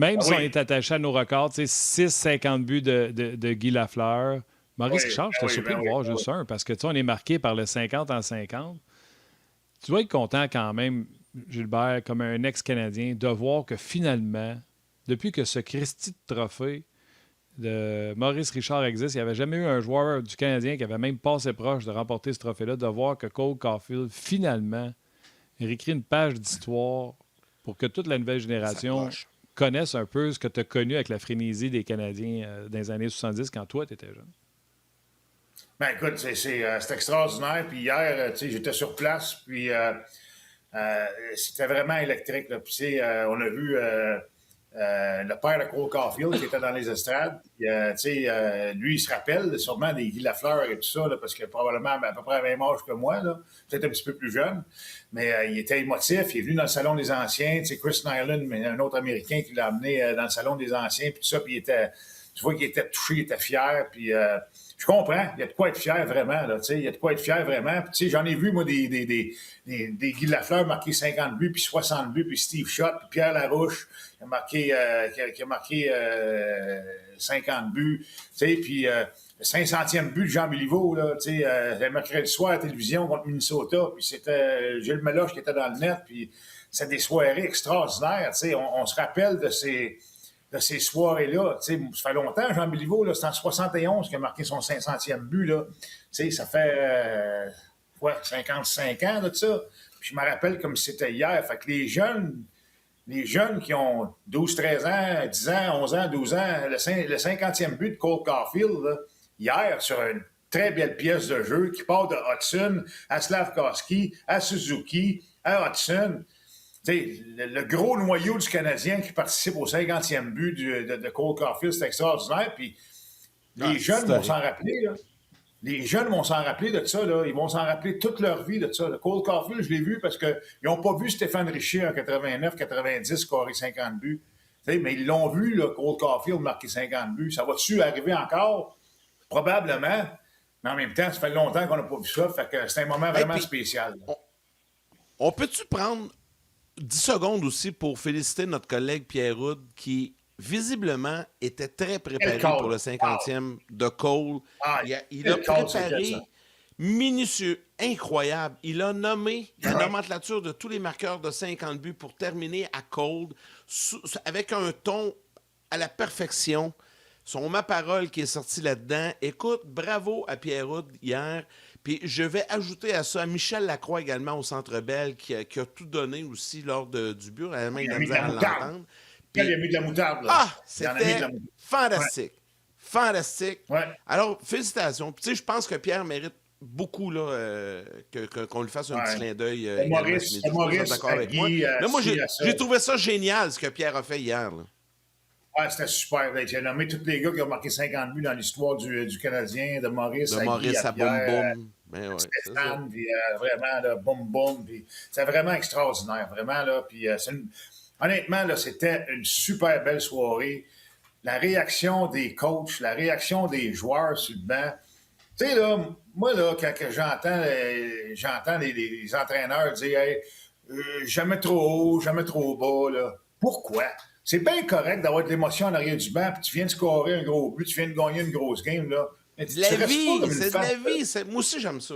Même Ah si on oui, est attaché à nos records, 6,50 buts de Guy Lafleur. Maurice oui, Richard, ben j'étais oui, surpris ben de oui, voir ben oui. juste un parce que on est marqué par le 50 en 50. Tu dois être content quand même, Gilbert, comme un ex-Canadien, de voir que finalement, depuis que ce Christy de trophée de Maurice Richard existe, il n'y avait jamais eu un joueur du Canadien qui avait même passé proche de remporter ce trophée-là, de voir que Cole Caulfield, finalement, réécrit une page d'histoire pour que toute la nouvelle Il génération s'approche. connaisse un peu ce que tu as connu avec la frénésie des Canadiens dans les années 70 quand toi, tu étais jeune. Ben écoute, c'est extraordinaire. Puis hier, tu sais, j'étais sur place, puis c'était vraiment électrique. Là. Puis, tu sais, on a vu le père de Cole Caulfield qui était dans les estrades. Puis, tu sais, lui, il se rappelle sûrement des Guy Lafleur et tout ça, là, parce que probablement à peu près à la même âge que moi, là, peut-être un petit peu plus jeune. Mais il était émotif. Il est venu dans le salon des anciens. Tu sais, Chris Nyland, un autre Américain qui l'a amené dans le salon des anciens, puis tout ça. Puis tu vois qu'il était touché, il était fier. Puis je comprends, il y a de quoi être fier vraiment. Là, il y a de quoi être fier vraiment. Puis, j'en ai vu, moi, des Guy Lafleur marquer 50 buts, puis 60 buts, puis Steve Schott, puis Pierre Larouche qui a marqué 50 buts. Puis le 500e but de Jean Béliveau, là, le mercredi soir à la télévision contre Minnesota, puis c'était Gilles Meloche qui était dans le net, puis c'est des soirées extraordinaires. On se rappelle de ces soirées-là. Ça fait longtemps, Jean Béliveau, c'est en 71 qu'il a marqué son 500e but. Là. Ça fait 55 ans de ça. Puis je me rappelle comme si c'était hier. Fait que les jeunes qui ont 12, 13 ans, 10 ans, 11 ans, 12 ans, le 50e but de Cole Caulfield, là, hier, sur une très belle pièce de jeu qui part de Hudson à Slavkovski, à Suzuki, à Hudson. Le gros noyau du Canadien qui participe au 50e but de Cole Caulfield, c'est extraordinaire. Puis les jeunes vont s'en rappeler. Là. Les jeunes vont s'en rappeler de ça. Là. Ils vont s'en rappeler toute leur vie de ça. Là. Cole Caulfield, je l'ai vu parce qu'ils n'ont pas vu Stéphane Richer en 89-90 scorer 50 buts. Mais ils l'ont vu, là, Cole Caulfield marquer 50 buts. Ça va-tu arriver encore? Probablement. Mais en même temps, ça fait longtemps qu'on n'a pas vu ça. Fait que c'est un moment vraiment spécial. On peut-tu prendre 10 secondes aussi pour féliciter notre collègue Pierre Houd qui, visiblement, était très préparé pour le 50e de Cole. Il a préparé minutieux, incroyable. Il a nommé la nomenclature de tous les marqueurs de 50 buts pour terminer à Cole avec un ton à la perfection. Son ma-parole qui est sorti là-dedans. Écoute, bravo à Pierre Houd hier. Puis je vais ajouter à ça Michel Lacroix également au Centre Bell qui a tout donné aussi lors du but. Elle a même il a l'entendre. Puis, il a mis de la moutarde. Là. Ah, c'était fantastique. Ouais. Fantastique. Ouais. Alors, félicitations. Puis, je pense que Pierre mérite beaucoup là, qu'on lui fasse un petit clin d'œil. Maurice, d'accord avec moi. Mais moi, j'ai trouvé ça génial ce que Pierre a fait hier. Là. Ah, c'était super. Il a nommé tous les gars qui ont marqué 50 buts dans l'histoire du Canadien, de Maurice à Pierre, Boum Stéphane, puis vraiment, là, Boum Boum. C'était vraiment extraordinaire, vraiment. Là, puis, honnêtement, là, c'était une super belle soirée. La réaction des coachs, la réaction des joueurs sur le banc. Tu sais, là, moi, là, quand j'entends les entraîneurs dire hey, jamais trop haut, jamais trop bas, là. Pourquoi? C'est bien correct d'avoir de l'émotion en arrière du banc, puis tu viens de scorer un gros but, tu viens de gagner une grosse game, là. C'est de la vie, c'est de la vie. Moi aussi, j'aime ça.